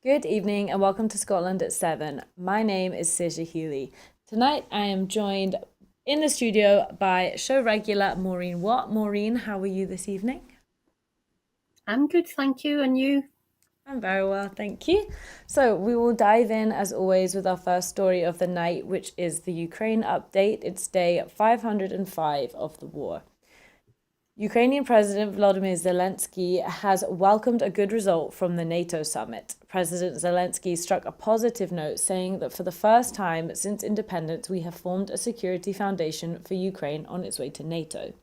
Good evening and welcome to Scotland at 7. My name is Saoirse Healey. Tonight I am joined in the studio by show regular Maureen Watt. Maureen, how are you this evening? I'm good, thank you. And you? I'm very well, thank you. So, we will dive in as always with our first story of the night, which is the Ukraine update. It's day 505 of the war. Ukrainian President Volodymyr Zelensky has welcomed a good result from the NATO summit. President Zelensky struck a positive note, saying that for the first time since independence, we have formed a security foundation for Ukraine on its way to NATO.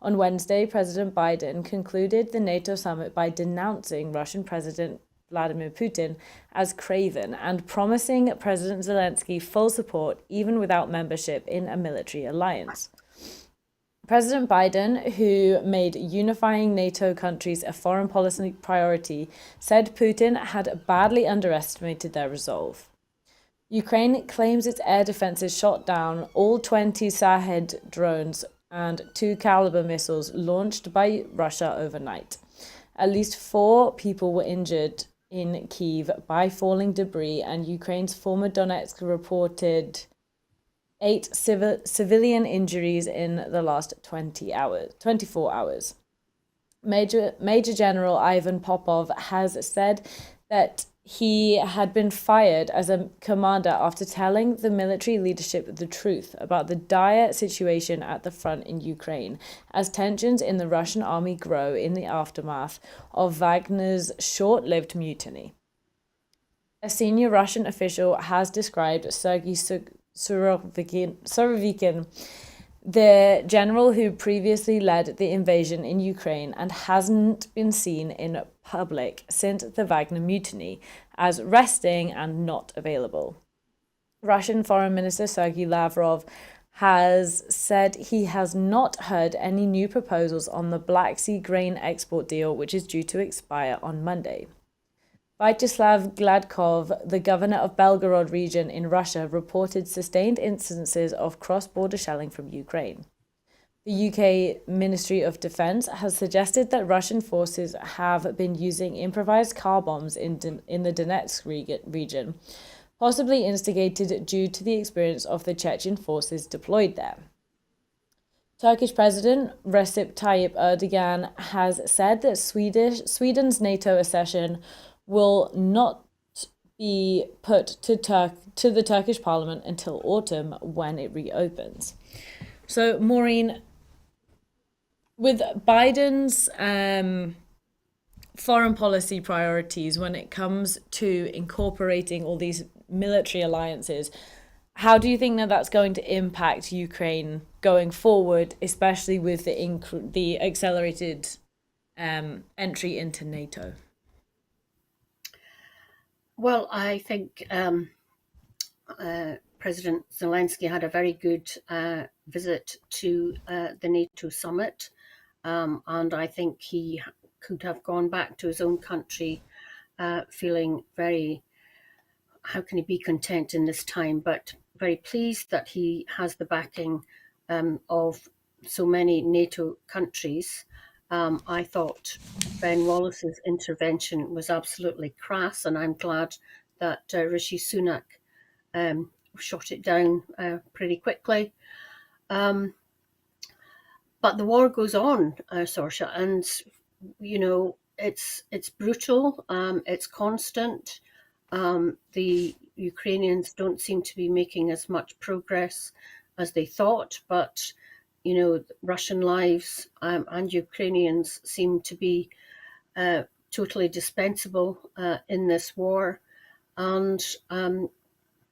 On Wednesday, President Biden concluded the NATO summit by denouncing Russian President Vladimir Putin as craven and promising President Zelensky full support even without membership in a military alliance. President Biden, who made unifying NATO countries a foreign policy priority, said Putin had badly underestimated their resolve. Ukraine claims its air defenses shot down all 20 Shahed drones and 2 Caliber missiles launched by Russia overnight. At least 4 people were injured in Kiev by falling debris, and Ukraine's former Donetsk reported 8 civilian injuries in the last 24 hours. Major General Ivan Popov has said that he had been fired as a commander after telling the military leadership the truth about the dire situation at the front in Ukraine, as tensions in the Russian army grow in the aftermath of Wagner's short-lived mutiny. A senior Russian official has described Sergei Surovikin, the general who previously led the invasion in Ukraine and hasn't been seen in public since the Wagner mutiny, as resting and not available. Russian Foreign Minister Sergei Lavrov has said he has not heard any new proposals on the Black Sea grain export deal, which is due to expire on Monday. Vyacheslav Gladkov, the governor of Belgorod region in Russia, reported sustained instances of cross-border shelling from Ukraine. The UK Ministry of Defence has suggested that Russian forces have been using improvised car bombs in the Donetsk region, possibly instigated due to the experience of the Chechen forces deployed there. Turkish President Recep Tayyip Erdogan has said that Sweden's NATO accession will not be put to the Turkish parliament until autumn when it reopens. So, Maureen, with Biden's foreign policy priorities when it comes to incorporating all these military alliances, how do you think that that's going to impact Ukraine going forward, especially with the accelerated entry into NATO? Well, I think President Zelensky had a very good visit to the NATO summit, and I think he could have gone back to his own country feeling very, how can he be content in this time, but very pleased that he has the backing of so many NATO countries. I thought Ben Wallace's intervention was absolutely crass, and I'm glad that Rishi Sunak shot it down pretty quickly. Um, but the war goes on, Saoirse, and it's brutal. It's constant. The Ukrainians don't seem to be making as much progress as they thought, but Russian lives and Ukrainians seem to be totally dispensable in this war, and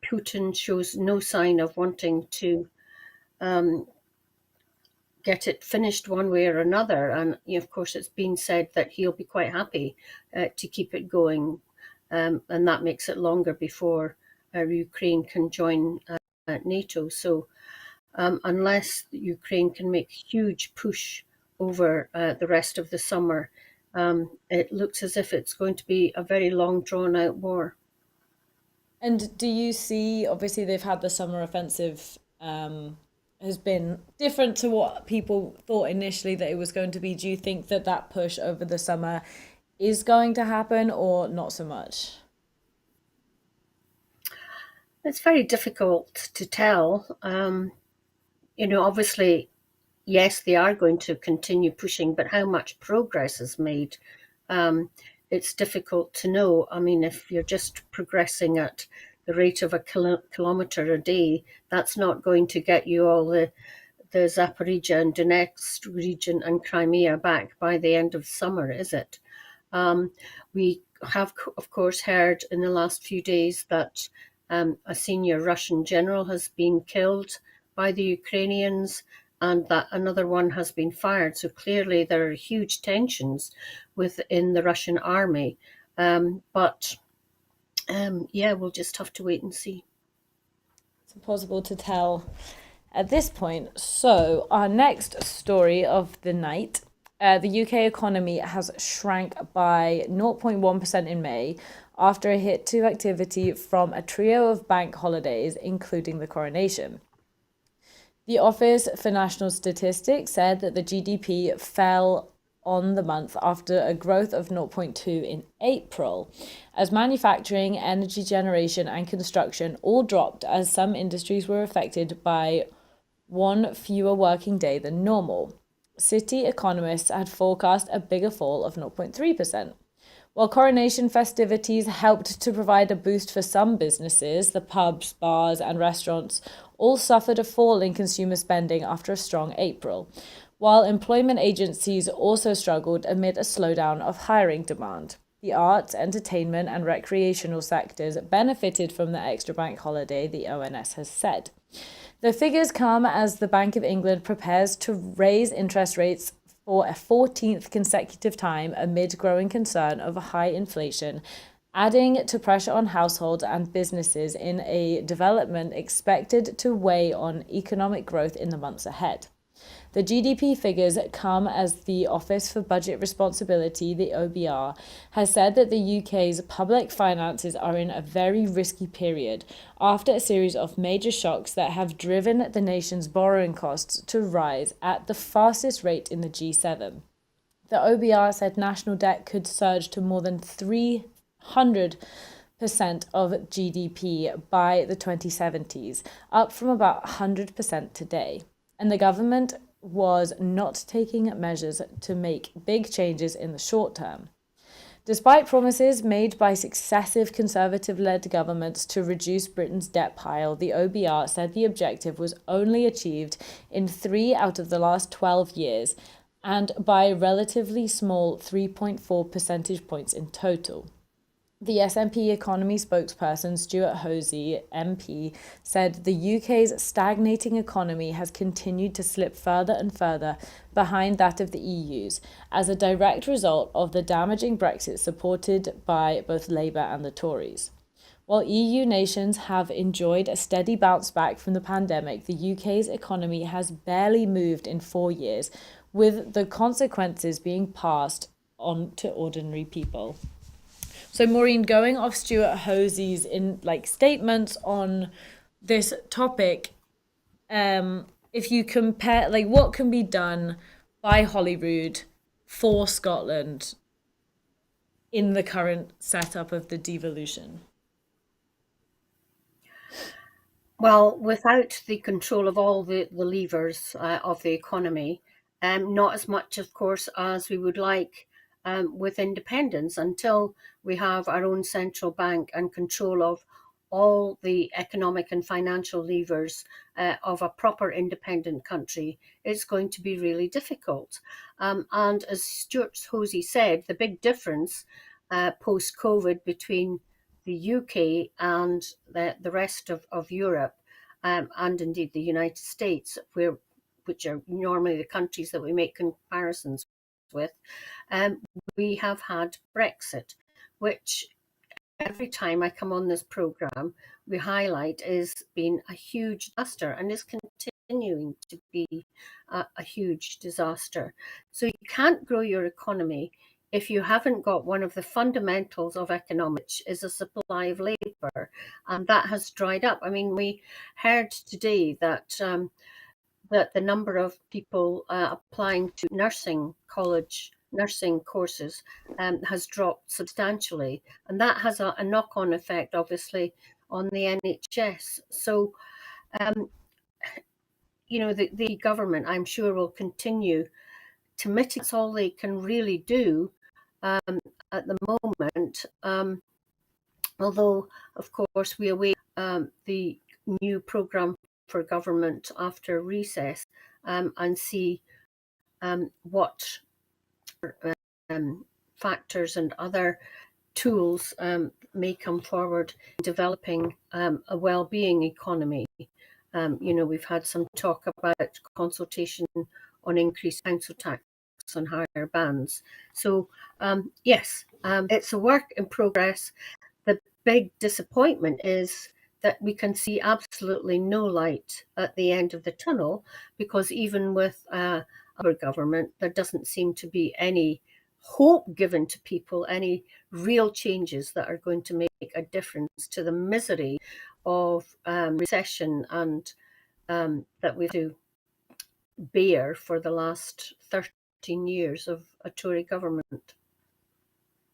Putin shows no sign of wanting to um, get it finished one way or another. And of course, it's been said that he'll be quite happy to keep it going, and that makes it longer before Ukraine can join NATO. So unless Ukraine can make a huge push over the rest of the summer, it looks as if it's going to be a very long, drawn out war. And do you see, obviously, they've had the summer offensive has been different to what people thought initially that it was going to be. Do you think that that push over the summer is going to happen or not so much? It's very difficult to tell. Obviously, yes, they are going to continue pushing, but how much progress is made, um, it's difficult to know. I mean, if you're just progressing at the rate of a kilometre a day, that's not going to get you all the Zaporizhia and Donetsk region and Crimea back by the end of summer, is it? We have, of course, heard in the last few days that a senior Russian general has been killed by the Ukrainians and that another one has been fired. So clearly there are huge tensions within the Russian army. But yeah, we'll just have to wait and see. It's impossible to tell at this point. So, our next story of the night, the UK economy has shrank by 0.1% in May after a hit to activity from a trio of bank holidays, including the coronation. The Office for National Statistics said that the GDP fell on the month after a growth of 0.2 in April, as manufacturing, energy generation, and construction all dropped as some industries were affected by one fewer working day than normal. City economists had forecast a bigger fall of 0.3%. While coronation festivities helped to provide a boost for some businesses, the pubs, bars, and restaurants all suffered a fall in consumer spending after a strong April, while employment agencies also struggled amid a slowdown of hiring demand. The arts, entertainment, and recreational sectors benefited from the extra bank holiday, the ONS has said. The figures come as the Bank of England prepares to raise interest rates for a 14th consecutive time amid growing concern over high inflation, adding to pressure on households and businesses in a development expected to weigh on economic growth in the months ahead. The GDP figures come as the Office for Budget Responsibility, the OBR, has said that the UK's public finances are in a very risky period after a series of major shocks that have driven the nation's borrowing costs to rise at the fastest rate in the G7. The OBR said national debt could surge to more than 300% of GDP by the 2070s, up from about 100% today. And the government was not taking measures to make big changes in the short term. Despite promises made by successive Conservative-led governments to reduce Britain's debt pile, the OBR said the objective was only achieved in 3 out of the last 12 years, and by a relatively small 3.4 percentage points in total. The SNP economy spokesperson Stuart Hosey, MP, said the UK's stagnating economy has continued to slip further and further behind that of the EU's as a direct result of the damaging Brexit supported by both Labour and the Tories. While EU nations have enjoyed a steady bounce back from the pandemic, the UK's economy has barely moved in 4 years, with the consequences being passed on to ordinary people. So, Maureen, going off Stuart Hosey's statements on this topic, if you compare what can be done by Holyrood for Scotland in the current setup of the devolution. Well, without the control of all the levers of the economy, not as much, of course, as we would like with independence, until we have our own central bank and control of all the economic and financial levers of a proper independent country, it's going to be really difficult. And as Stuart Hosey said, the big difference post-COVID between the UK and the rest of Europe, and indeed the United States, which are normally the countries that we make comparisons with, we have had Brexit, which every time I come on this programme, we highlight is been a huge disaster and is continuing to be a huge disaster. So you can't grow your economy if you haven't got one of the fundamentals of economics, which is a supply of labour, and that has dried up. I mean, we heard today that the number of people applying to nursing courses has dropped substantially, and that has a knock-on effect, obviously, on the NHS. So, the government, I'm sure, will continue to mitigate. That's all they can really do at the moment. Although, of course, we await the new programme for government after recess and see what factors and other tools may come forward in developing a well-being economy. We've had some talk about consultation on increased council tax on higher bands. So yes, it's a work in progress. The big disappointment is that we can see absolutely no light at the end of the tunnel, because even with our government, there doesn't seem to be any hope given to people, any real changes that are going to make a difference to the misery of recession and that we've had to bear for the last 13 years of a Tory government.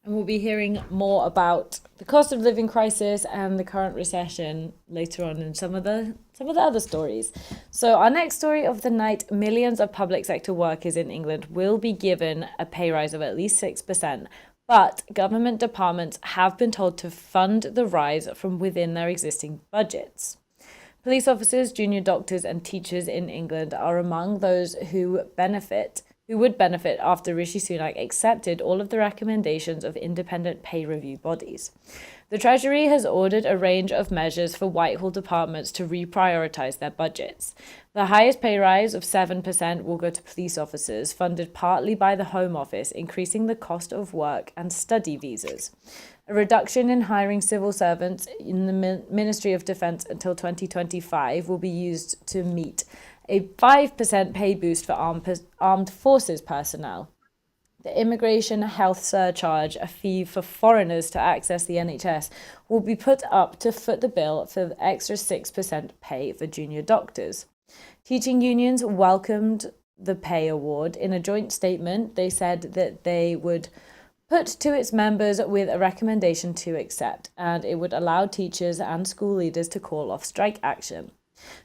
And we'll be hearing more about the cost of living crisis and the current recession later on in some of the other stories. So our next story of the night, millions of public sector workers in England will be given a pay rise of at least 6%, but government departments have been told to fund the rise from within their existing budgets. Police officers, junior doctors and teachers in England are among those who would benefit after Rishi Sunak accepted all of the recommendations of independent pay review bodies. The Treasury has ordered a range of measures for Whitehall departments to reprioritise their budgets. The highest pay rise of 7% will go to police officers, funded partly by the Home Office, increasing the cost of work and study visas. A reduction in hiring civil servants in the Ministry of Defence until 2025 will be used to meet a 5% pay boost for armed forces personnel. The immigration health surcharge, a fee for foreigners to access the NHS, will be put up to foot the bill for the extra 6% pay for junior doctors. Teaching unions welcomed the pay award. In a joint statement, they said that they would put to its members with a recommendation to accept, and it would allow teachers and school leaders to call off strike action.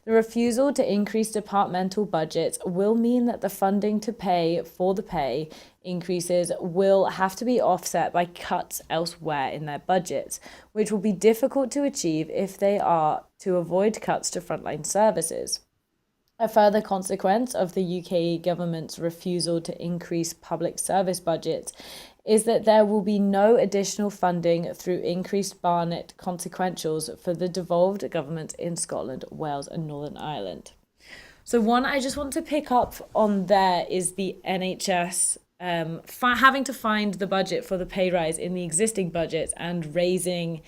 The refusal to increase departmental budgets will mean that the funding to pay for the pay increases will have to be offset by cuts elsewhere in their budgets, which will be difficult to achieve if they are to avoid cuts to frontline services. A further consequence of the UK government's refusal to increase public service budgets is that there will be no additional funding through increased Barnett consequentials for the devolved governments in Scotland, Wales and Northern Ireland. So one I just want to pick up on there is the NHS having to find the budget for the pay rise in the existing budgets and raising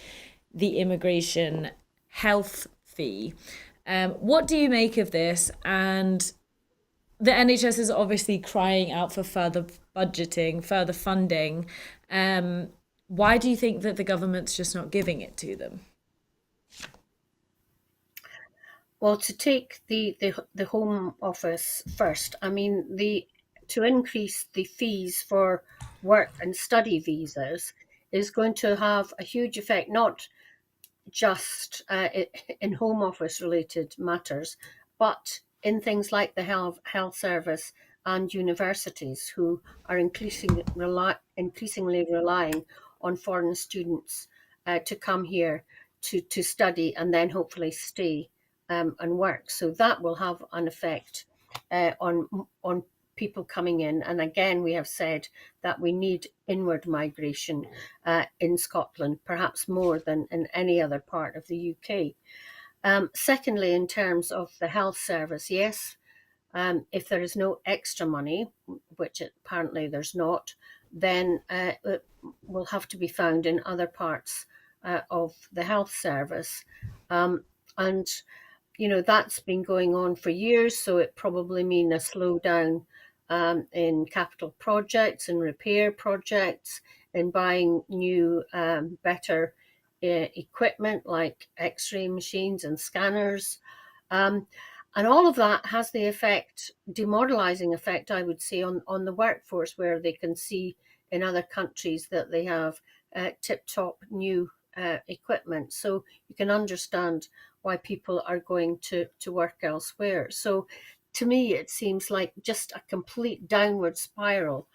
the immigration health fee. What do you make of this? And the NHS is obviously crying out for further budgeting, further funding. Why do you think that the government's just not giving it to them? Well, to take the Home Office first, I mean, to increase the fees for work and study visas is going to have a huge effect, not just in Home Office related matters, but in things like the health service and universities, who are increasingly relying on foreign students to come here to study and then hopefully stay and work. So that will have an effect on people coming in. And again, we have said that we need inward migration in Scotland, perhaps more than in any other part of the UK. Secondly, in terms of the health service, yes, if there is no extra money, which apparently there's not, then it will have to be found in other parts of the health service. And that's been going on for years, so it probably means a slowdown in capital projects and repair projects, in buying new, better equipment like X-ray machines and scanners. And all of that has the demoralizing effect, I would say, on the workforce, where they can see in other countries that they have tip-top new equipment. So you can understand why people are going to work elsewhere. So to me, it seems like just a complete downward spiral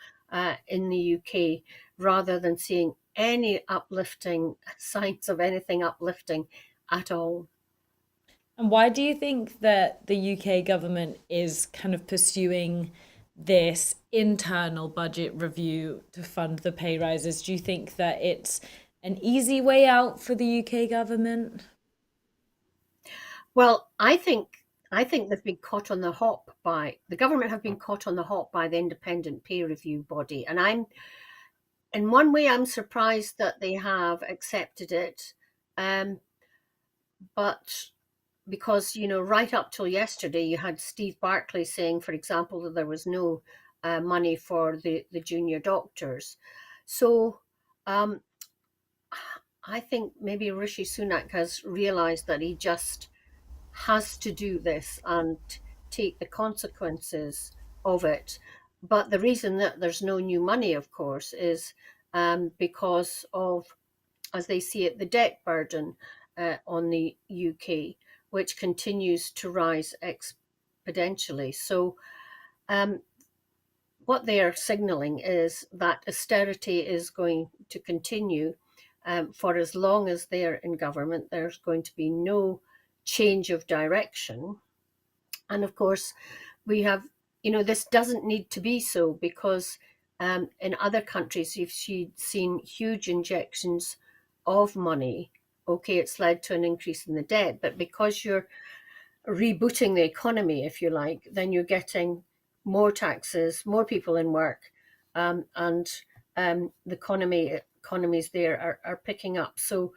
in the UK, rather than seeing any uplifting signs of anything uplifting at all. And why do you think that the UK government is kind of pursuing this internal budget review to fund the pay rises? Do you think that it's an easy way out for the UK government? Well, I think they've been caught on the hop by the government have been caught on the hop by the independent peer review body, and I'm in one way I'm surprised that they have accepted it, um, but because right up till yesterday you had Steve Barclay saying, for example, that there was no money for the junior doctors. So um, I think maybe Rishi Sunak has realised that he just has to do this and take the consequences of it. But the reason that there's no new money, of course, is because of, as they see it, the debt burden on the UK, which continues to rise exponentially. So, um, what they are signalling is that austerity is going to continue for as long as they're in government. There's going to be no change of direction. And of course, we have, this doesn't need to be so, because in other countries, you've seen huge injections of money. Okay, it's led to an increase in the debt, but because you're rebooting the economy, if you like, then you're getting more taxes, more people in work, and the economies there are picking up. So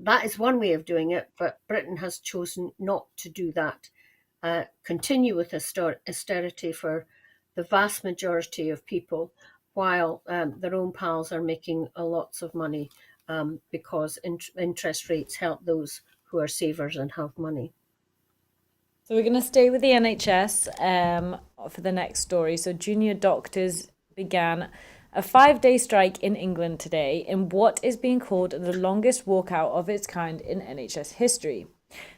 that is one way of doing it, but Britain has chosen not to do that. Continue with austerity for the vast majority of people, while their own pals are making lots of money, because interest rates help those who are savers and have money. So we're going to stay with the NHS for the next story. So junior doctors began a 5-day strike in England today in what is being called the longest walkout of its kind in NHS history.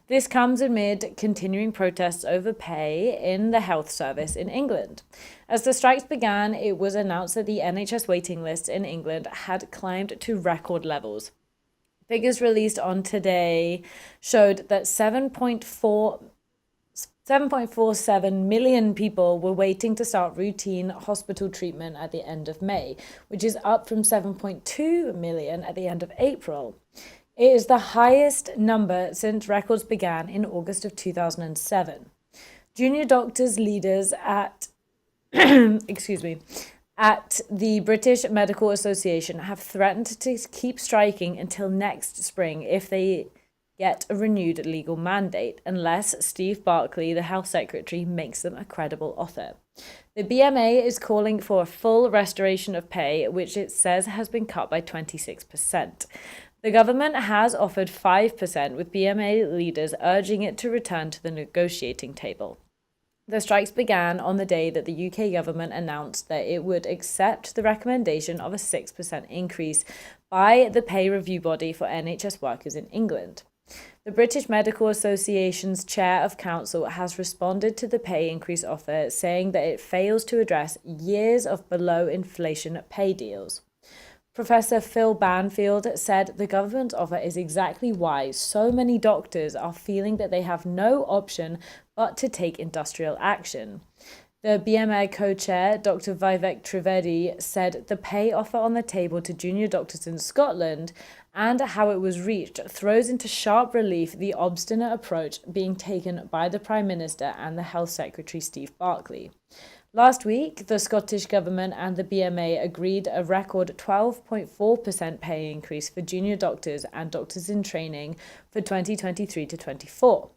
This comes amid continuing protests over pay in the health service in England. As the strikes began, it was announced that the NHS waiting lists in England had climbed to record levels. Figures released on today showed that 7.47 million people were waiting to start routine hospital treatment at the end of May, which is up from 7.2 million at the end of April. It is the highest number since records began in August of 2007. Junior doctors leaders at at the British Medical Association have threatened to keep striking until next spring if they get a renewed legal mandate, unless Steve Barclay, the Health Secretary, makes them a credible offer. The BMA is calling for a full restoration of pay, which it says has been cut by 26%. The government has offered 5%, with BMA leaders urging it to return to the negotiating table. The strikes began on the day that the UK government announced that it would accept the recommendation of a 6% increase by the pay review body for NHS workers in England. The British Medical Association's Chair of Council has responded to the pay increase offer, saying that it fails to address years of below-inflation pay deals. Professor Phil Banfield said the government's offer is exactly why so many doctors are feeling that they have no option but to take industrial action. The BMA co-chair, Dr. Vivek Trivedi, said the pay offer on the table to junior doctors in Scotland and how it was reached throws into sharp relief the obstinate approach being taken by the Prime Minister and the Health Secretary Steve Barclay. Last week, the Scottish Government and the BMA agreed a record 12.4% pay increase for junior doctors and doctors in training for 2023 to 24.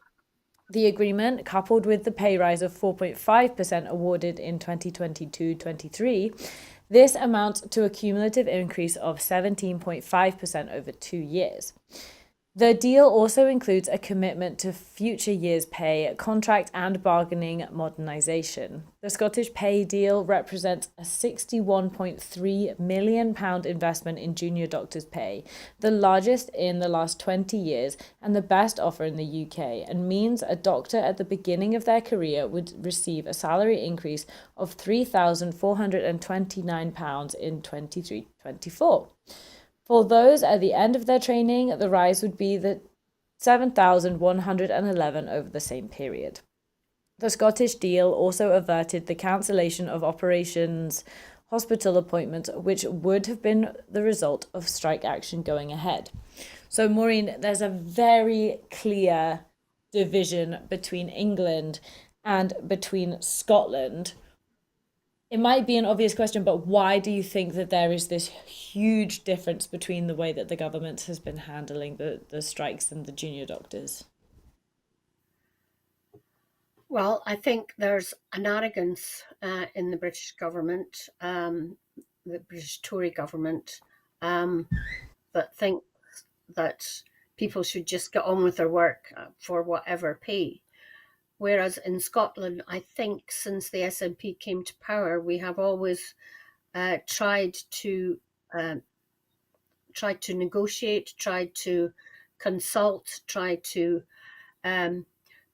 The agreement, coupled with the pay rise of 4.5% awarded in 2022-23, this amounts to a cumulative increase of 17.5% over 2 years. The deal also includes a commitment to future years' pay, contract and bargaining modernisation. The Scottish pay deal represents a £61.3 million investment in junior doctors' pay, the largest in the last 20 years and the best offer in the UK, and means a doctor at the beginning of their career would receive a salary increase of £3,429 in 23-24. For those at the end of their training, the rise would be the 7,111 over the same period. The Scottish deal also averted the cancellation of operations hospital appointments, which would have been the result of strike action going ahead. So, Maureen, there's a very clear division between England and between Scotland. It might be an obvious question, but why do you think that there is this huge difference between the way that the government has been handling the strikes and the junior doctors? Well, I think there's an arrogance in the British government, the British Tory government, that think that people should just get on with their work for whatever pay. Whereas in Scotland, I think since the SNP came to power, we have always tried to negotiate, tried to consult, tried to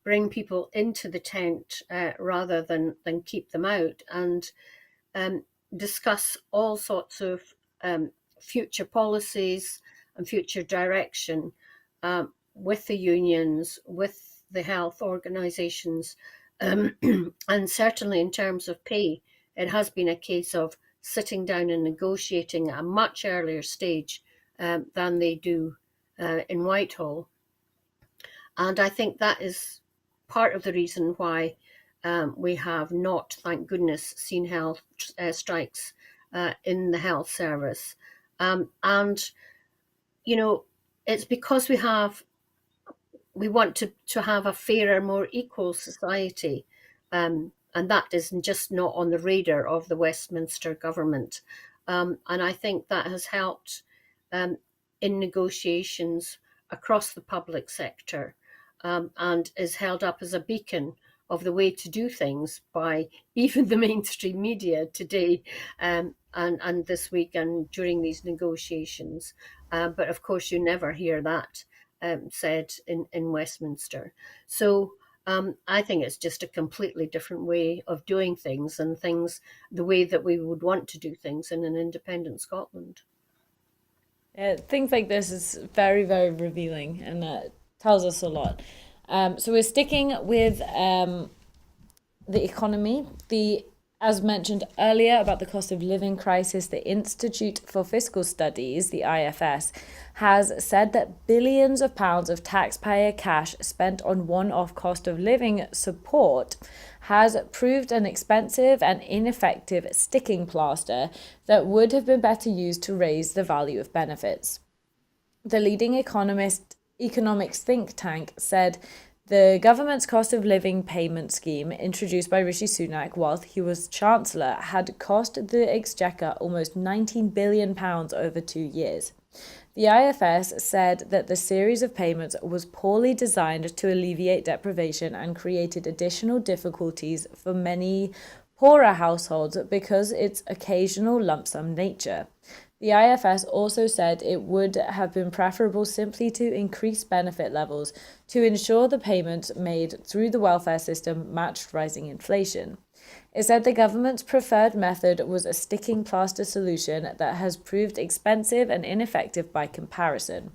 bring people into the tent rather than keep them out, and discuss all sorts of future policies and future direction with the unions, with the health organisations, and certainly in terms of pay, it has been a case of sitting down and negotiating at a much earlier stage than they do in Whitehall. And I think that is part of the reason why we have not, thank goodness, seen health strikes in the health service. And, you know, it's because we want to have a fairer, more equal society. And that is just not on the radar of the Westminster government. And I think that has helped in negotiations across the public sector, and is held up as a beacon of the way to do things by even the mainstream media today, and this week and during these negotiations. But of course, you never hear that said in Westminster. So I think it's just a completely different way of doing things, and the way that we would want to do things in an independent Scotland. Things like this is very, very revealing and tells us a lot. So we're sticking with the economy. As mentioned earlier about the cost of living crisis, the Institute for Fiscal Studies, the IFS, has said that billions of pounds of taxpayer cash spent on one-off cost of living support has proved an expensive and ineffective sticking plaster that would have been better used to raise the value of benefits. The leading economics think tank said the government's cost of living payment scheme, introduced by Rishi Sunak whilst he was Chancellor, had cost the Exchequer almost £19 billion over 2 years. The IFS said that the series of payments was poorly designed to alleviate deprivation and created additional difficulties for many poorer households because its occasional lump sum nature. The IFS also said it would have been preferable simply to increase benefit levels to ensure the payments made through the welfare system matched rising inflation. It said the government's preferred method was a sticking plaster solution that has proved expensive and ineffective by comparison.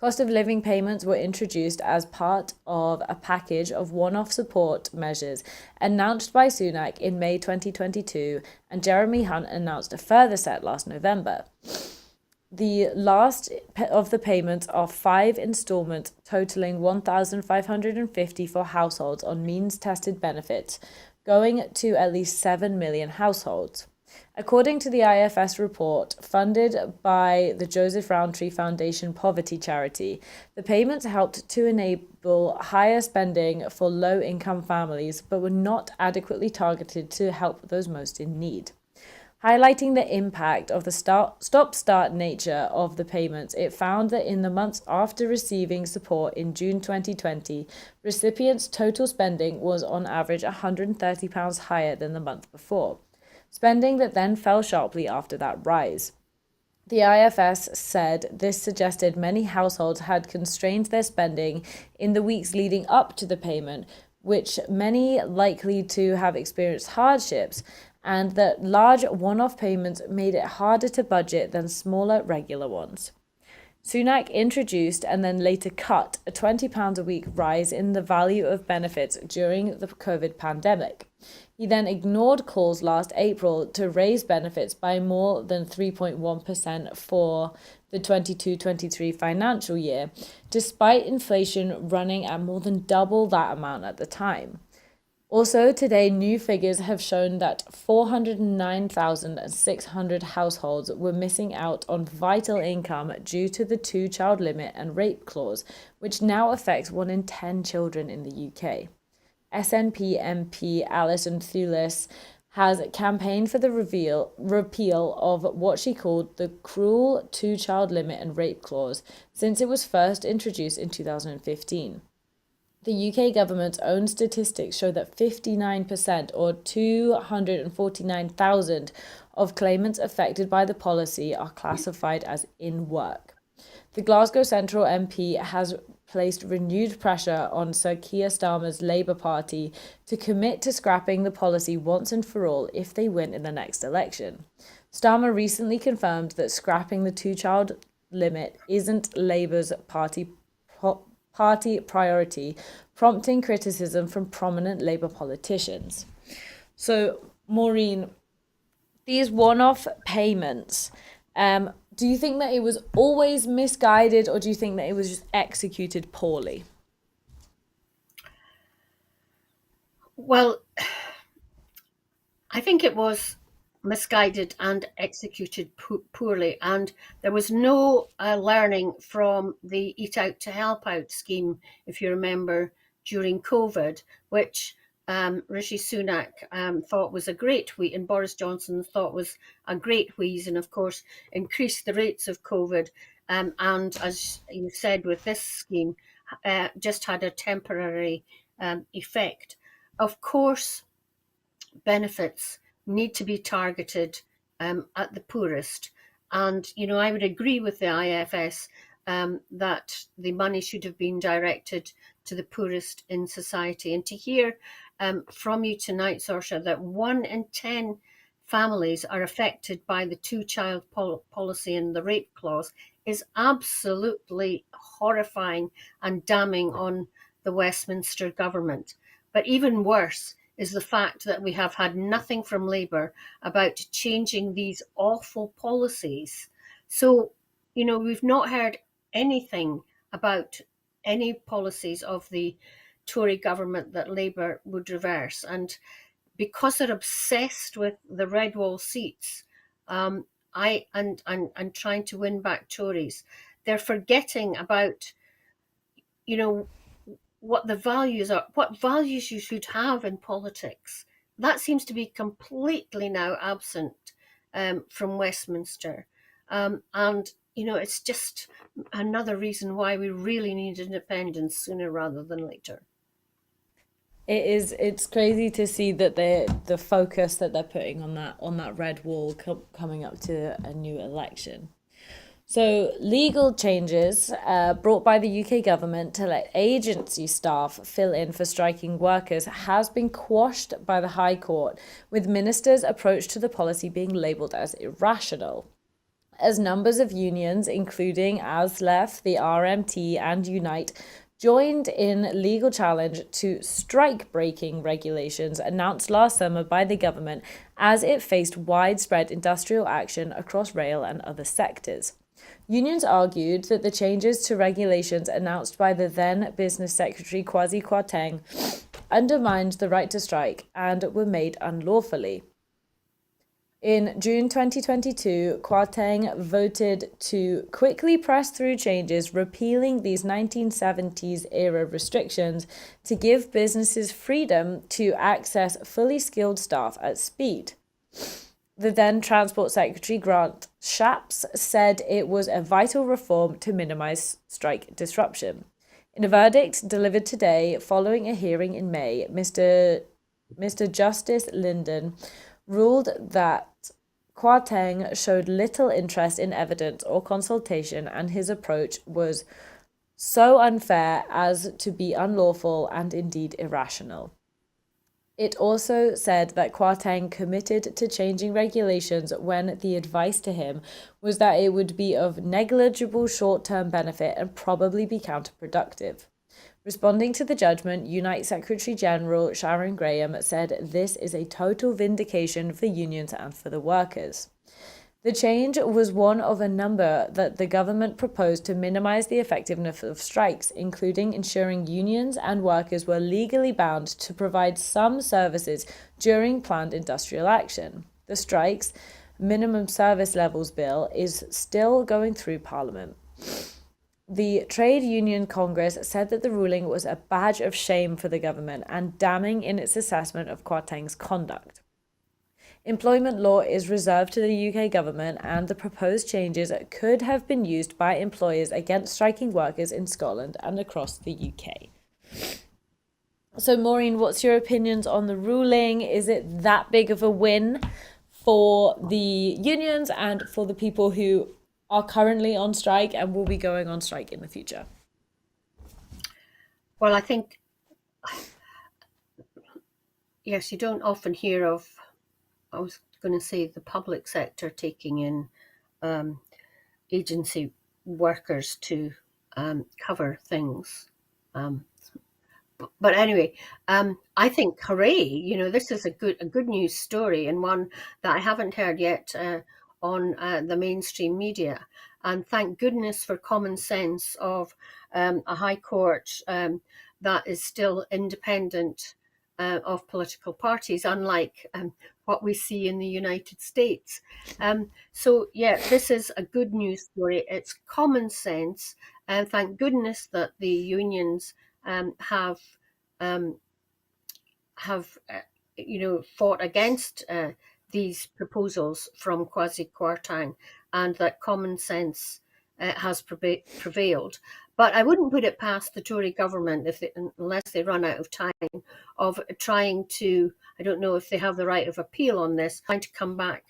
Cost of living payments were introduced as part of a package of one-off support measures announced by Sunak in May 2022, and Jeremy Hunt announced a further set last November. The last of the payments are 5 instalments totaling £1,550 for households on means-tested benefits, going to at least 7 million households. According to the IFS report, funded by the Joseph Rowntree Foundation Poverty Charity, the payments helped to enable higher spending for low-income families, but were not adequately targeted to help those most in need. Highlighting the impact of the stop-start nature of the payments, it found that in the months after receiving support in June 2020, recipients' total spending was on average £130 higher than the month before, spending that then fell sharply after that rise. The IFS said this suggested many households had constrained their spending in the weeks leading up to the payment, which many likely to have experienced hardships, and that large one-off payments made it harder to budget than smaller regular ones. Sunak introduced and then later cut a £20 a week rise in the value of benefits during the COVID pandemic. He then ignored calls last April to raise benefits by more than 3.1% for the 22-23 financial year, despite inflation running at more than double that amount at the time. Also, today, new figures have shown that 409,600 households were missing out on vital income due to the two-child limit and rape clause, which now affects 1 in 10 children in the UK. SNP MP Alison Thulis has campaigned for the repeal of what she called the cruel two-child limit and rape clause since it was first introduced in 2015. The UK government's own statistics show that 59%, or 249,000, of claimants affected by the policy are classified as in work. The Glasgow Central MP has placed renewed pressure on Sir Keir Starmer's Labour Party to commit to scrapping the policy once and for all if they win in the next election. Starmer recently confirmed that scrapping the two-child limit isn't Labour's party priority, prompting criticism from prominent Labour politicians. So, Maureen, these one-off payments, do you think that it was always misguided, or do you think that it was just executed poorly? Well, I think it was misguided and executed poorly, and there was no learning from the Eat Out to Help Out scheme, if you remember, during COVID, which Rishi Sunak thought was a great wheeze, and Boris Johnson thought was a great wheeze, and of course increased the rates of COVID, and as you said with this scheme, just had a temporary effect. Of course, benefits need to be targeted at the poorest. And, I would agree with the IFS that the money should have been directed to the poorest in society. And to hear from you tonight, Saoirse, that 1 in 10 families are affected by the two-child policy and the rape clause is absolutely horrifying and damning on the Westminster government. But even worse is the fact that we have had nothing from Labour about changing these awful policies. So, we've not heard anything about any policies of the Tory government that Labour would reverse. And because they're obsessed with the red wall seats, and trying to win back Tories, they're forgetting about, what the values are, what values you should have in politics. That seems to be completely now absent from Westminster. And, it's just another reason why we really need independence sooner rather than later. It's crazy to see that the focus that they're putting on that red wall coming up to a new election. So, legal changes brought by the UK government to let agency staff fill in for striking workers has been quashed by the High Court, with ministers' approach to the policy being labelled as irrational. As numbers of unions, including ASLEF, the RMT and Unite, joined in legal challenge to strike-breaking regulations announced last summer by the government as it faced widespread industrial action across rail and other sectors. Unions argued that the changes to regulations announced by the then Business Secretary Kwasi Kwarteng undermined the right to strike and were made unlawfully. In June 2022, Kwarteng voted to quickly press through changes repealing these 1970s-era restrictions to give businesses freedom to access fully skilled staff at speed. The then Transport Secretary, Grant Shapps, said it was a vital reform to minimise strike disruption. In a verdict delivered today following a hearing in May, Mr. Justice Linden ruled that Kwarteng showed little interest in evidence or consultation, and his approach was so unfair as to be unlawful and indeed irrational. It also said that Kwarteng committed to changing regulations when the advice to him was that it would be of negligible short-term benefit and probably be counterproductive. Responding to the judgment, Unite Secretary General Sharon Graham said this is a total vindication for unions and for the workers. The change was one of a number that the government proposed to minimize the effectiveness of strikes, including ensuring unions and workers were legally bound to provide some services during planned industrial action. The strikes minimum service levels bill is still going through Parliament. The Trade Union Congress said that the ruling was a badge of shame for the government and damning in its assessment of Kwarteng's conduct. Employment law is reserved to the UK government, and the proposed changes could have been used by employers against striking workers in Scotland and across the UK. So, Maureen, what's your opinions on the ruling? Is it that big of a win for the unions and for the people who are currently on strike and will be going on strike in the future? Well, I think, yes, you don't often hear of, I was going to say, the public sector taking in agency workers to cover things. But anyway, I think, hooray! This is a good news story, and one that I haven't heard yet on the mainstream media. And thank goodness for common sense of a high court that is still independent of political parties, unlike what we see in the United States. So yeah, this is a good news story. It's common sense, and thank goodness that the unions have fought against these proposals from Kwasi Kwarteng, and that common sense has prevailed. But I wouldn't put it past the Tory government, unless they run out of time, of trying to, I don't know if they have the right of appeal on this, trying to come back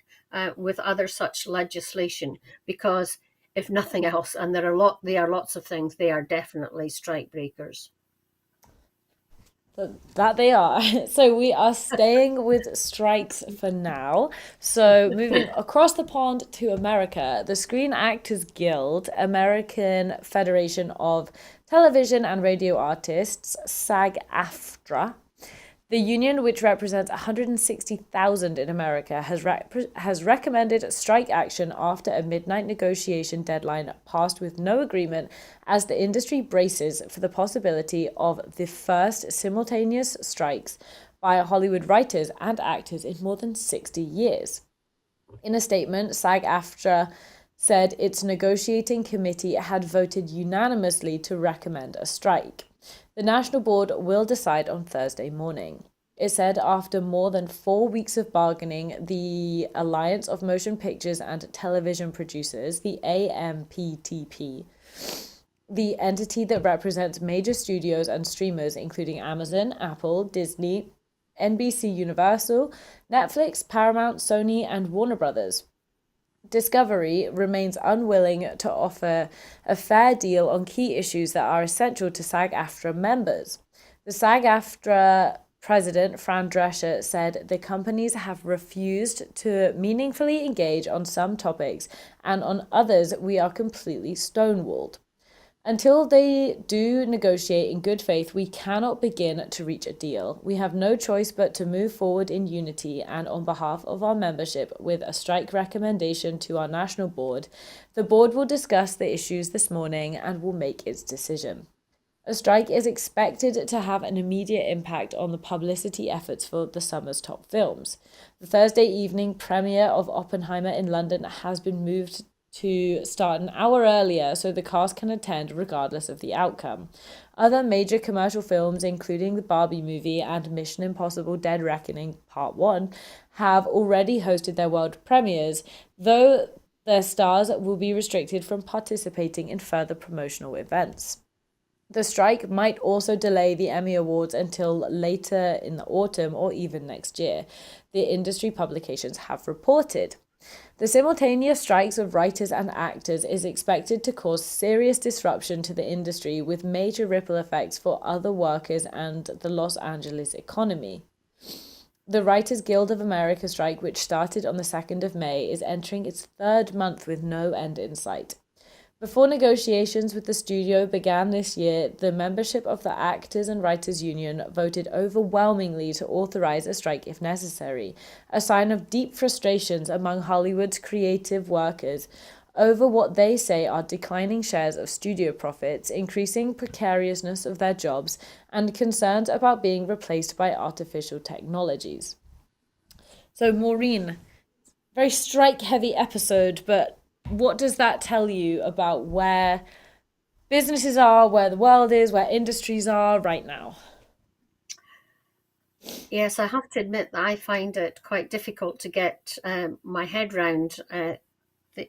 with other such legislation, because if nothing else, and there are lots of things, they are definitely strike breakers. That they are. So we are staying with strikes for now. So moving across the pond to America, the Screen Actors Guild, American Federation of Television and Radio Artists, SAG-AFTRA, the union, which represents 160,000 in America, has recommended strike action after a midnight negotiation deadline passed with no agreement, as the industry braces for the possibility of the first simultaneous strikes by Hollywood writers and actors in more than 60 years. In a statement, SAG-AFTRA said its negotiating committee had voted unanimously to recommend a strike. The National Board will decide on Thursday morning. It said after more than 4 weeks of bargaining, the Alliance of Motion Pictures and Television Producers, the AMPTP, the entity that represents major studios and streamers including Amazon, Apple, Disney, NBC Universal, Netflix, Paramount, Sony, and Warner Brothers, Discovery remains unwilling to offer a fair deal on key issues that are essential to SAG-AFTRA members. The SAG-AFTRA president, Fran Drescher, said the companies have refused to meaningfully engage on some topics, and on others we are completely stonewalled. Until they do negotiate in good faith, we cannot begin to reach a deal. We have no choice but to move forward in unity and on behalf of our membership with a strike recommendation to our national board. The board will discuss the issues this morning and will make its decision. A strike is expected to have an immediate impact on the publicity efforts for the summer's top films. The Thursday evening premiere of Oppenheimer in London has been moved to start an hour earlier so the cast can attend regardless of the outcome. Other major commercial films, including the Barbie movie and Mission Impossible Dead Reckoning Part 1, have already hosted their world premieres, though their stars will be restricted from participating in further promotional events. The strike might also delay the Emmy Awards until later in the autumn or even next year, the industry publications have reported. The simultaneous strikes of writers and actors is expected to cause serious disruption to the industry, with major ripple effects for other workers and the Los Angeles economy. The Writers Guild of America strike, which started on the 2nd of May, is entering its third month with no end in sight. Before negotiations with the studio began this year, the membership of the Actors and Writers Union voted overwhelmingly to authorize a strike if necessary, a sign of deep frustrations among Hollywood's creative workers over what they say are declining shares of studio profits, increasing precariousness of their jobs, and concerns about being replaced by artificial technologies. So, Maureen, very strike-heavy episode, but what does that tell you about where businesses are, where the world is, where industries are right now? Yes, I have to admit that I find it quite difficult to get my head round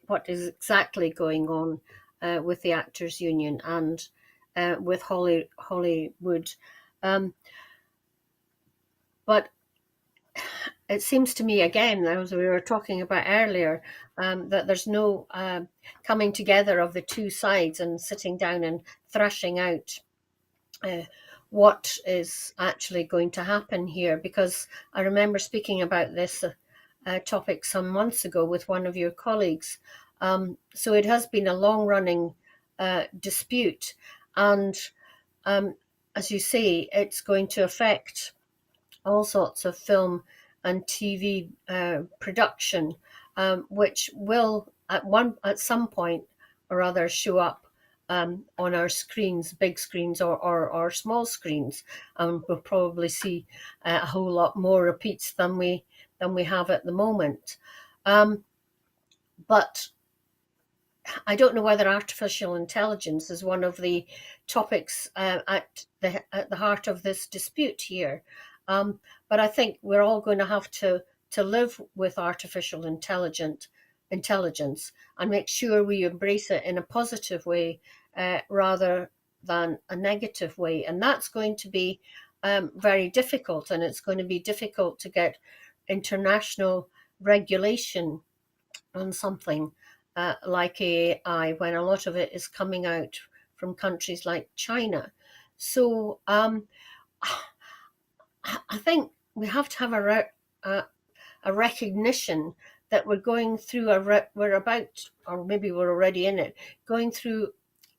what is exactly going on with the Actors Union and with Hollywood. But it seems to me, again, as we were talking about earlier, that there's no coming together of the two sides and sitting down and thrashing out what is actually going to happen here. Because I remember speaking about this topic some months ago with one of your colleagues. So it has been a long-running dispute, and as you say, it's going to affect all sorts of film and TV production, which will at some point or other show up on our screens, big screens or small screens, and we'll probably see a whole lot more repeats than we have at the moment. But I don't know whether artificial intelligence is one of the topics at the heart of this dispute here. But I think we're all going to have to live with artificial intelligence and make sure we embrace it in a positive way rather than a negative way. And that's going to be very difficult, and it's going to be difficult to get international regulation on something like AI when a lot of it is coming out from countries like China. So I think we have to have a recognition that we're going through we're about, or maybe we're already in it, going through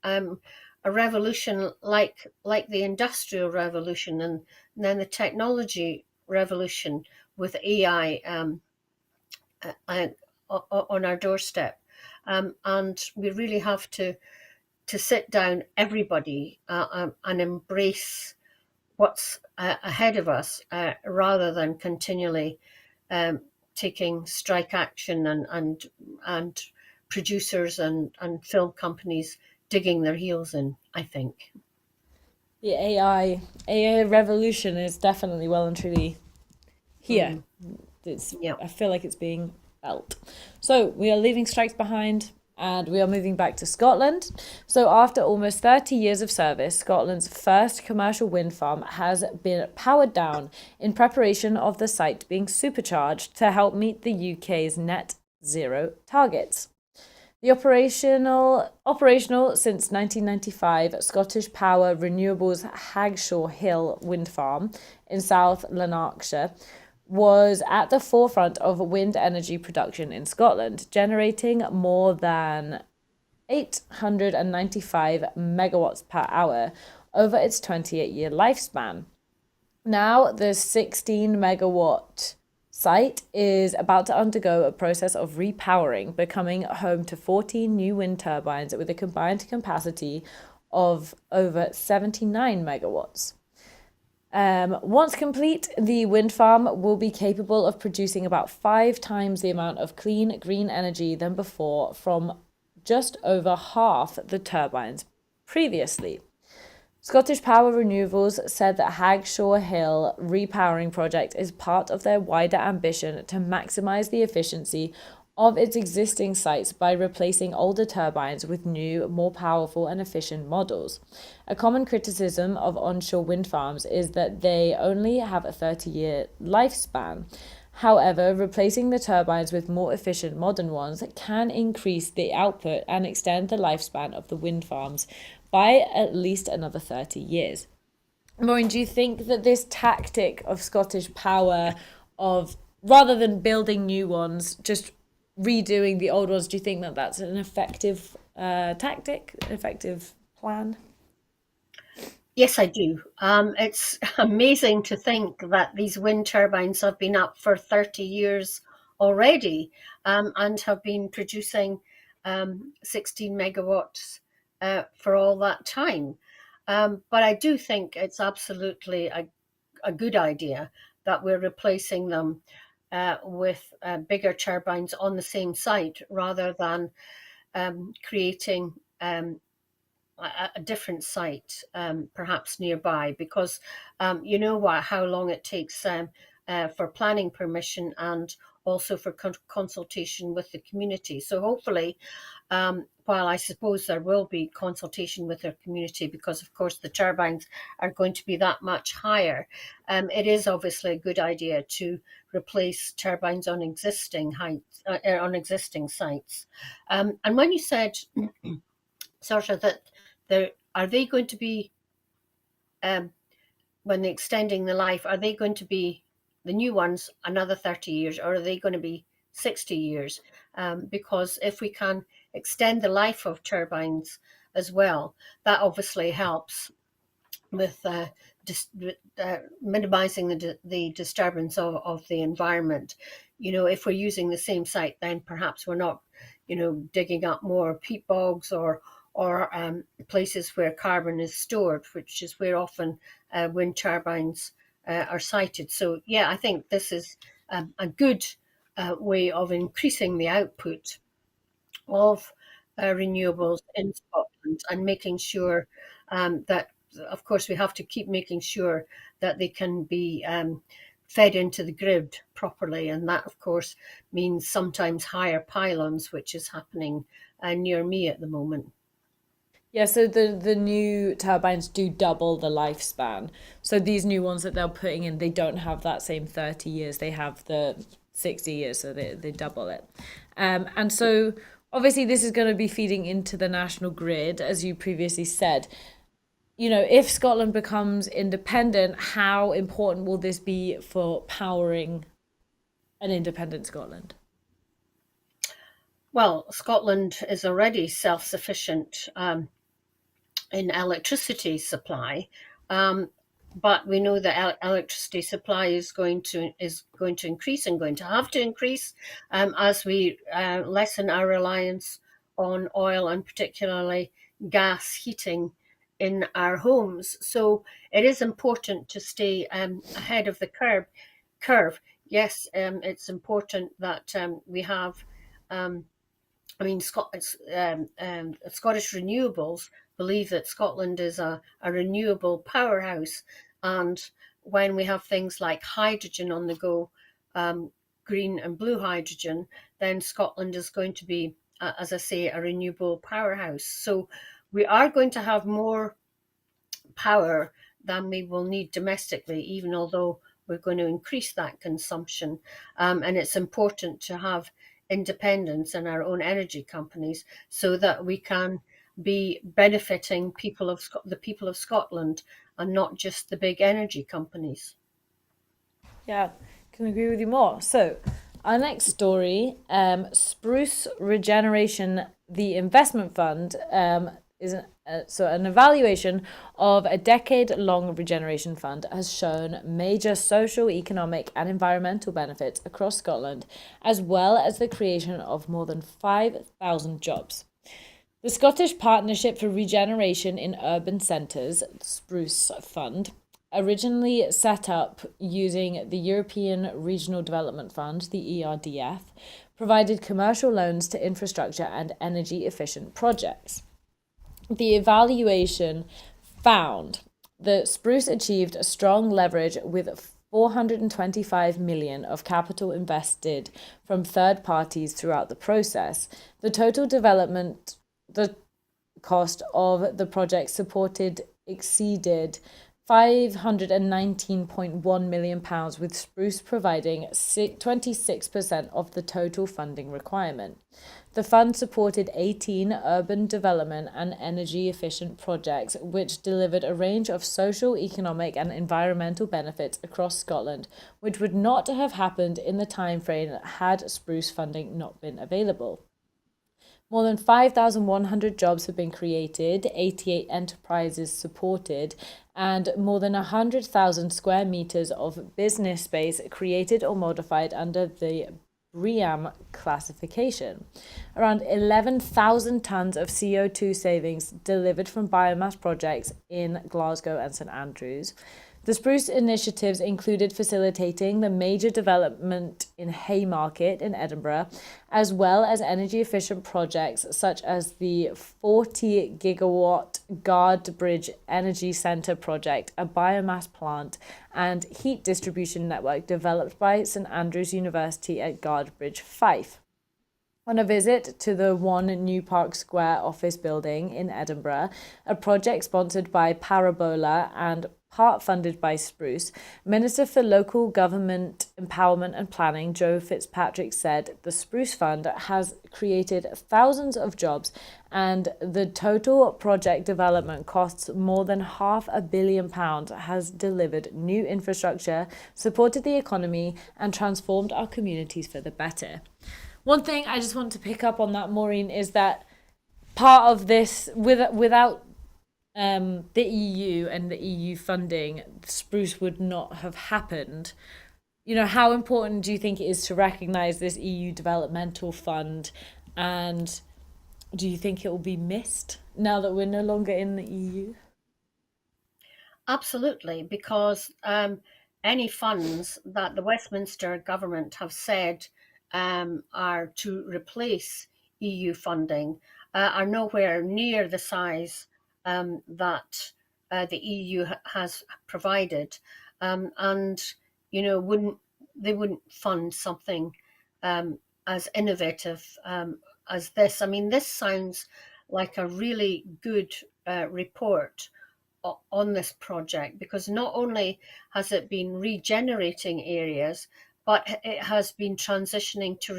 a revolution like the Industrial Revolution and then the technology revolution with AI on our doorstep. And we really have to sit down, everybody, and embrace what's ahead of us rather than continually taking strike action and producers and film companies digging their heels in, I think. The AI revolution is definitely well and truly here. Yeah. I feel like it's being felt. So we are leaving strikes behind and we are moving back to Scotland. So after almost 30 years of service, Scotland's first commercial wind farm has been powered down in preparation of the site being supercharged to help meet the UK's net zero targets. The operational since 1995, Scottish Power Renewables Hagshaw Hill wind farm in South Lanarkshire was at the forefront of wind energy production in Scotland, generating more than 895 megawatts per hour over its 28-year lifespan. Now, the 16 megawatt site is about to undergo a process of repowering, becoming home to 14 new wind turbines with a combined capacity of over 79 megawatts. Once complete, the wind farm will be capable of producing about 5 times the amount of clean green energy than before from just over half the turbines previously. Scottish Power Renewables said that Hagshaw Hill repowering project is part of their wider ambition to maximise the efficiency of its existing sites by replacing older turbines with new, more powerful and efficient models. A common criticism of onshore wind farms is that they only have a 30-year lifespan. However, replacing the turbines with more efficient modern ones can increase the output and extend the lifespan of the wind farms by at least another 30 years. Maureen, do you think that this tactic of Scottish Power, of rather than building new ones, just redoing the old ones, do you think that that's an effective tactic, an effective plan? Yes, I do. It's amazing to think that these wind turbines have been up for 30 years already, and have been producing 16 megawatts for all that time. But I do think it's absolutely a good idea that we're replacing them with bigger turbines on the same site rather than creating a different site, perhaps nearby, because you know how long it takes for planning permission and also for consultation with the community. So hopefully, while I suppose there will be consultation with their community, because of course the turbines are going to be that much higher, it is obviously a good idea to replace turbines on existing heights, on existing sites. And when you said, Saoirse, that are they going to be, when they're extending the life, are they going to be the new ones another 30 years, or are they going to be 60 years? Because if we can extend the life of turbines as well, that obviously helps with minimizing the disturbance of the environment. You know, if we're using the same site, then perhaps we're not, digging up more peat bogs or places where carbon is stored, which is where often wind turbines are sited. So, yeah, I think this is a good way of increasing the output of renewables in Scotland, and making sure that, of course, we have to keep making sure that they can be fed into the grid properly. And that, of course, means sometimes higher pylons, which is happening near me at the moment. Yeah, so the new turbines do double the lifespan. So these new ones that they're putting in, they don't have that same 30 years. They have the 60 years, so they double it. And so obviously this is going to be feeding into the national grid, as you previously said. If Scotland becomes independent, how important will this be for powering an independent Scotland? Well, Scotland is already self-sufficient in electricity supply, um, but we know that electricity supply is going to increase, and going to have to increase as we lessen our reliance on oil, and particularly gas heating in our homes. So it is important to stay ahead of the curve. Yes, it's important that we have. Um, I mean, Scottish Renewables believe that Scotland is a renewable powerhouse. And when we have things like hydrogen on the go, green and blue hydrogen, then Scotland is going to be, as I say, a renewable powerhouse. So we are going to have more power than we will need domestically, even although we're going to increase that consumption. And it's important to have independence in our own energy companies so that we can be benefiting the people of Scotland, and not just the big energy companies. Yeah, can agree with you more. So, our next story, Spruce Regeneration, the investment fund, is an evaluation of a decade-long regeneration fund has shown major social, economic, and environmental benefits across Scotland, as well as the creation of more than 5,000 jobs. The Scottish Partnership for Regeneration in Urban Centres, Spruce Fund, originally set up using the European Regional Development Fund, the ERDF, provided commercial loans to infrastructure and energy efficient projects. The evaluation found that Spruce achieved a strong leverage with 425 million of capital invested from third parties throughout the process. The total development, the cost of the project supported exceeded £519.1 million, with Spruce providing 26% of the total funding requirement. The fund supported 18 urban development and energy efficient projects, which delivered a range of social, economic, and environmental benefits across Scotland, which would not have happened in the timeframe had Spruce funding not been available. More than 5,100 jobs have been created, 88 enterprises supported, and more than 100,000 square metres of business space created or modified under the BREEAM classification. Around 11,000 tonnes of CO2 savings delivered from biomass projects in Glasgow and St Andrews. The Spruce initiatives included facilitating the major development in Haymarket in Edinburgh, as well as energy efficient projects such as the 40 gigawatt Guardbridge Energy Centre project, a biomass plant and heat distribution network developed by St Andrews University at Guardbridge, Fife. On a visit to the One New Park Square office building in Edinburgh, a project sponsored by Parabola and part funded by Spruce, Minister for Local Government Empowerment and Planning Joe Fitzpatrick said the Spruce Fund has created thousands of jobs and the total project development costs more than £500 million, has delivered new infrastructure, supported the economy and transformed our communities for the better. One thing I just want to pick up on that, Maureen, is that part of this, without the EU and the EU funding, Spruce would not have happened. You know, how important do you think it is to recognise this EU developmental fund, and do you think it will be missed now that we're no longer in the EU? Absolutely, because any funds that the Westminster government have said are to replace EU funding are nowhere near the size that the EU has provided, and you know wouldn't fund something as innovative as this. I mean, this sounds like a really good report on this project, because not only has it been regenerating areas, but it has been transitioning to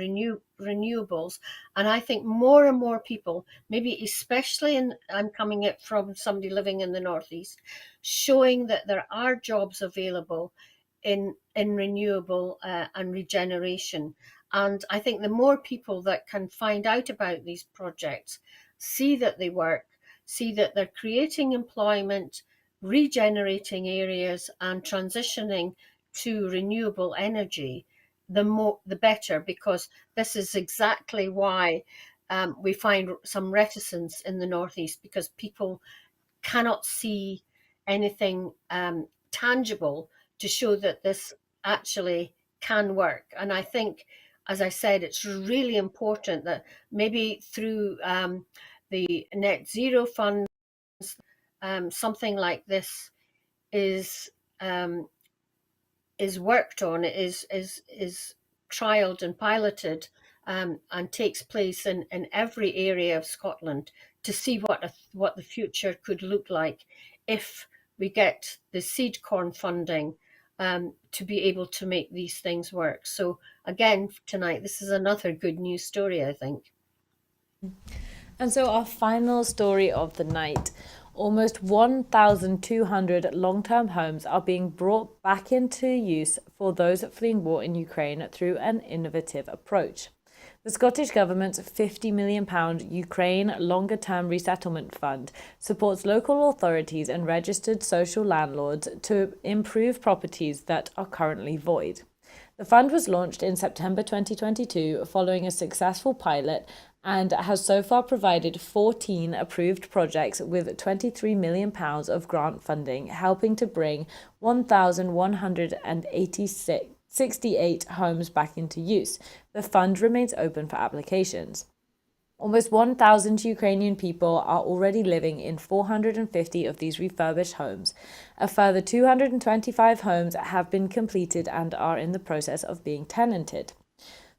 renewables. And I think more and more people, maybe especially I'm coming it from somebody living in the Northeast, showing that there are jobs available in renewable and regeneration. And I think the more people that can find out about these projects, see that they work, see that they're creating employment, regenerating areas and transitioning to renewable energy, the better, because this is exactly why we find some reticence in the Northeast, because people cannot see anything tangible to show that this actually can work. And I think, as I said, it's really important that maybe through the net zero fund, something like this is worked on, is trialed and piloted, and takes place in every area of Scotland, to see what the future could look like if we get the seed corn funding to be able to make these things work. So again, tonight, this is another good news story, I think. And so our final story of the night. Almost 1,200 long-term homes are being brought back into use for those fleeing war in Ukraine through an innovative approach. The Scottish Government's £50 million Ukraine Longer-Term Resettlement Fund supports local authorities and registered social landlords to improve properties that are currently void. The fund was launched in September 2022 following a successful pilot, and has so far provided 14 approved projects with £23 million of grant funding, helping to bring 1,186 68 homes back into use. The fund remains open for applications. Almost 1,000 Ukrainian people are already living in 450 of these refurbished homes. A further 225 homes have been completed and are in the process of being tenanted.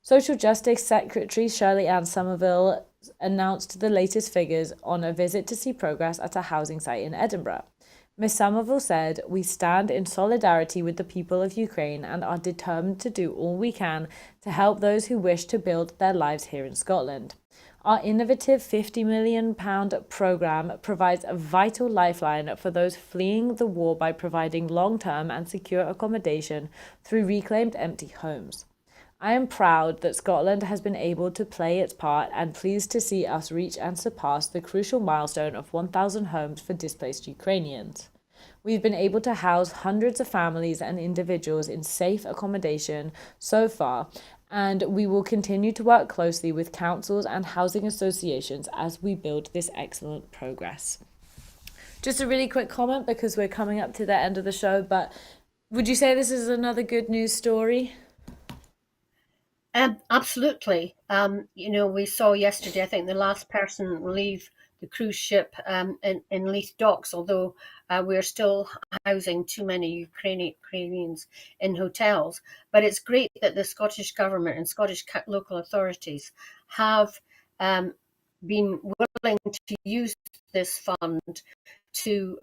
Social Justice Secretary Shirley Ann Somerville announced the latest figures on a visit to see progress at a housing site in Edinburgh. Ms. Somerville said, "We stand in solidarity with the people of Ukraine and are determined to do all we can to help those who wish to build their lives here in Scotland. Our innovative £50 million programme provides a vital lifeline for those fleeing the war by providing long-term and secure accommodation through reclaimed empty homes. I am proud that Scotland has been able to play its part and pleased to see us reach and surpass the crucial milestone of 1,000 homes for displaced Ukrainians. We've been able to house hundreds of families and individuals in safe accommodation so far, and we will continue to work closely with councils and housing associations as we build this excellent progress." Just a really quick comment because we're coming up to the end of the show, but would you say this is another good news story? Absolutely. We saw yesterday, I think, the last person leave the cruise ship in Leith Docks, although we're still housing too many Ukrainians in hotels. But it's great that the Scottish Government and Scottish local authorities have been willing to use this fund to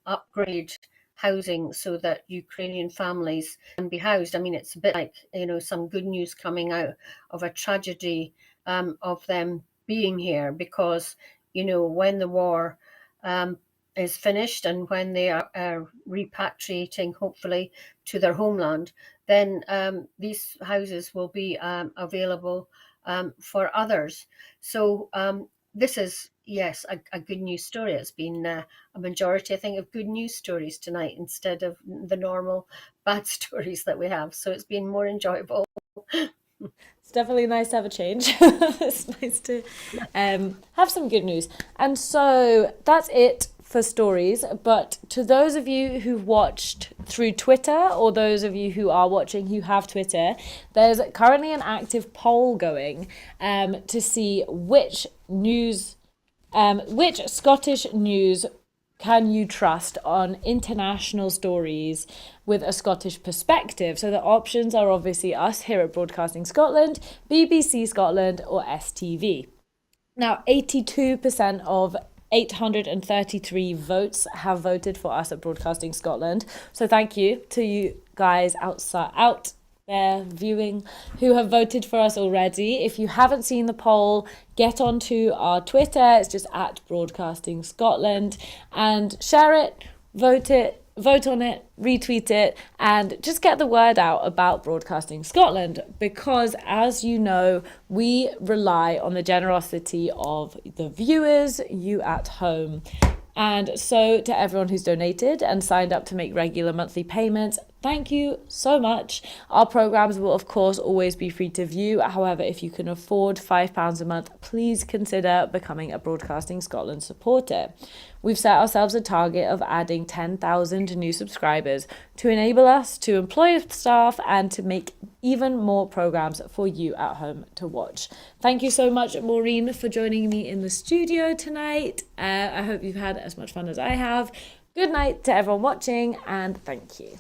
upgrade housing so that Ukrainian families can be housed. I mean, it's a bit like, some good news coming out of a tragedy of them being here, because, when the war is finished and when they are repatriating, hopefully, to their homeland, then these houses will be available for others. So this is, yes, a good news story. It's been a majority, I think, of good news stories tonight instead of the normal bad stories that we have. So it's been more enjoyable. It's definitely nice to have a change. It's nice to have some good news. And so that's it for stories. But to those of you who've watched through Twitter, or those of you who are watching who have Twitter, there's currently an active poll going to see which Scottish news can you trust on international stories with a Scottish perspective. So the options are obviously us here at Broadcasting Scotland, BBC Scotland, or STV. Now, 82% of 833 votes have voted for us at Broadcasting Scotland. So thank you to you guys out there viewing who have voted for us already. If you haven't seen the poll, get onto our Twitter. It's just at Broadcasting Scotland, and share it, vote on it, retweet it, and just get the word out about Broadcasting Scotland, because as you know, we rely on the generosity of the viewers, you at home. And so to everyone who's donated and signed up to make regular monthly payments, thank you so much. Our programmes will, of course, always be free to view. However, if you can afford £5 a month, please consider becoming a Broadcasting Scotland supporter. We've set ourselves a target of adding 10,000 new subscribers to enable us to employ staff and to make even more programmes for you at home to watch. Thank you so much, Maureen, for joining me in the studio tonight. I hope you've had as much fun as I have. Good night to everyone watching, and thank you.